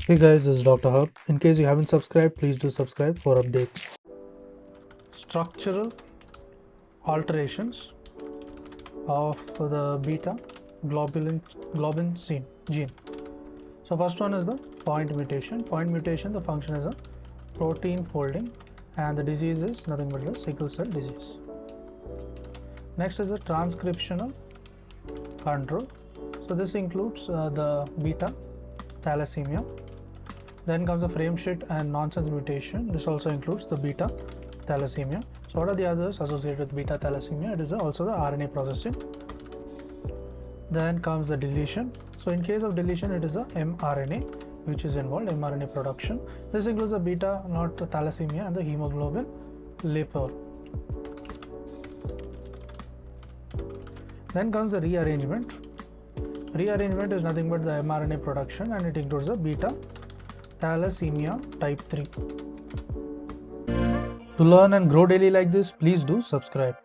Hey guys, this is Dr. Hub. In case you haven't subscribed, please do subscribe for updates. Structural alterations of the beta globin gene. So first one is the point mutation. Point mutation, the function is a protein folding and the disease is nothing but the sickle cell disease. Next is the transcriptional control. So this includes the beta thalassemia. Then comes the frame shift and nonsense mutation. This also includes the beta thalassemia. So what are the others associated with beta thalassemia? It is also the RNA processing. Then comes the deletion. So in case of deletion, it is a mRNA which is involved, mRNA production. This includes the beta not thalassemia and the hemoglobin leper. Then comes the rearrangement. Rearrangement is nothing but the mRNA production and it includes the beta thalassemia type 3. To learn and grow daily like this, please do subscribe.